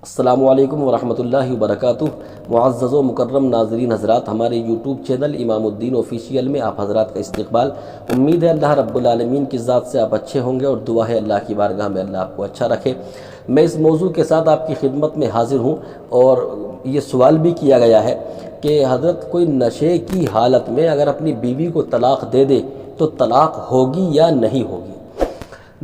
السلام علیکم ورحمۃ اللہ وبرکاتہ۔ معزز و مکرم ناظرین حضرات، ہمارے یوٹیوب چینل امام الدین آفیشیل میں آپ حضرات کا استقبال۔ امید ہے اللہ رب العالمین کی ذات سے آپ اچھے ہوں گے اور دعا ہے اللہ کی بارگاہ میں اللہ آپ کو اچھا رکھے۔ میں اس موضوع کے ساتھ آپ کی خدمت میں حاضر ہوں اور یہ سوال بھی کیا گیا ہے کہ حضرت کوئی نشے کی حالت میں اگر اپنی بیوی کو طلاق دے دے تو طلاق ہوگی یا نہیں ہوگی؟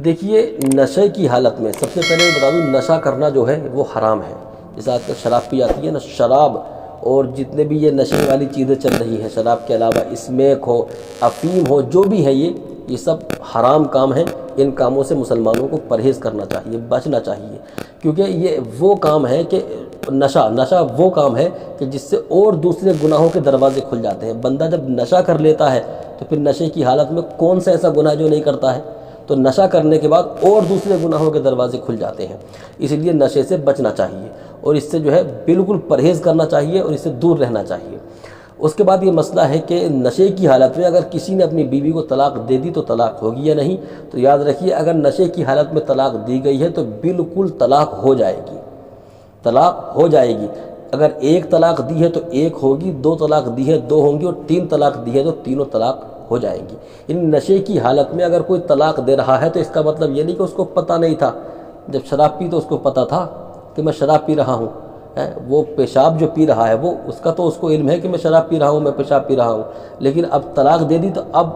دیکھیے، نشے کی حالت میں سب سے پہلے میں بتا دوں، نشہ کرنا جو ہے وہ حرام ہے۔ جیسے آج کل شراب پی جاتی ہے نا، شراب اور جتنے بھی یہ نشے والی چیزیں چل رہی ہیں، شراب کے علاوہ اسمیک ہو، افیم ہو، جو بھی ہے یہ سب حرام کام ہیں۔ ان کاموں سے مسلمانوں کو پرہیز کرنا چاہیے، بچنا چاہیے، کیونکہ یہ وہ کام ہے کہ نشہ وہ کام ہے کہ جس سے اور دوسرے گناہوں کے دروازے کھل جاتے ہیں۔ بندہ جب نشہ کر لیتا ہے تو پھر نشے کی حالت میں کون سا ایسا گناہ جو نہیں کرتا ہے؟ تو نشہ کرنے کے بعد اور دوسرے گناہوں کے دروازے کھل جاتے ہیں۔ اس لیے نشے سے بچنا چاہیے اور اس سے جو ہے بالکل پرہیز کرنا چاہیے اور اس سے دور رہنا چاہیے۔ اس کے بعد یہ مسئلہ ہے کہ نشے کی حالت میں اگر کسی نے اپنی بیوی کو طلاق دے دی تو طلاق ہوگی یا نہیں؟ تو یاد رکھیے، اگر نشے کی حالت میں طلاق دی گئی ہے تو بالکل طلاق ہو جائے گی، طلاق ہو جائے گی۔ اگر ایک طلاق دی ہے تو ایک ہوگی، دو طلاق دی ہے دو ہوں گی، اور تین طلاق دی ہے تو تینوں طلاق ہو جائیں گی۔ ان نشے کی حالت میں اگر کوئی طلاق دے رہا ہے تو اس کا مطلب یہ نہیں کہ اس کو پتہ نہیں تھا۔ جب شراب پی تو اس کو پتہ تھا کہ میں شراب پی رہا ہوں۔ وہ پیشاب جو پی رہا ہے وہ اس کا تو اس کو علم ہے کہ میں شراب پی رہا ہوں، میں پیشاب پی رہا ہوں، لیکن اب طلاق دے دی تو اب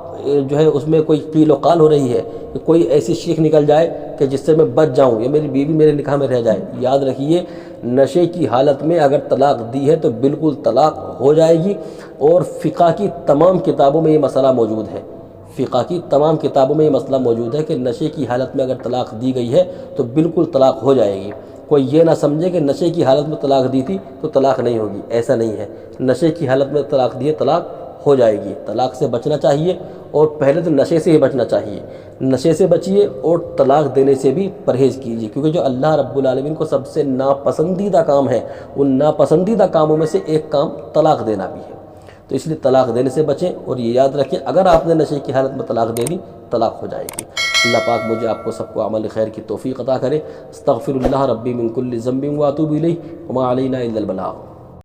جو ہے اس میں کوئی قیل و قال ہو رہی ہے کہ کوئی ایسی شیخ نکل جائے کہ جس سے میں بچ جاؤں یا میری بیوی میرے نکاح میں رہ جائے۔ یاد رکھیے، نشے کی حالت میں اگر طلاق دی ہے تو بالکل طلاق ہو جائے گی، اور فقہ کی تمام کتابوں میں یہ مسئلہ موجود ہے۔ فقہ کی تمام کتابوں میں یہ مسئلہ موجود ہے کہ نشے کی حالت میں اگر طلاق دی گئی ہے تو بالکل طلاق ہو جائے گی۔ کوئی یہ نہ سمجھے کہ نشے کی حالت میں طلاق دی تھی تو طلاق نہیں ہوگی، ایسا نہیں ہے۔ نشے کی حالت میں طلاق دی ہے، طلاق ہو جائے گی۔ طلاق سے بچنا چاہیے، اور پہلے تو نشے سے ہی بچنا چاہیے۔ نشے سے بچیے اور طلاق دینے سے بھی پرہیز کیجیے، کیونکہ جو اللہ رب العالمین کو سب سے ناپسندیدہ کام ہے، ان ناپسندیدہ کاموں میں سے ایک کام طلاق دینا بھی ہے۔ تو اس لیے طلاق دینے سے بچیں، اور یہ یاد رکھیں اگر آپ نے نشے کی حالت میں طلاق دے دی، طلاق ہو جائے گی۔ اللہ پاک مجھے آپ کو سب کو عمل خیر کی توفیق عطا کرے۔ استغفر اللہ ربی من کل ذنب واتوب الیہ وما علینا الا البلاغ۔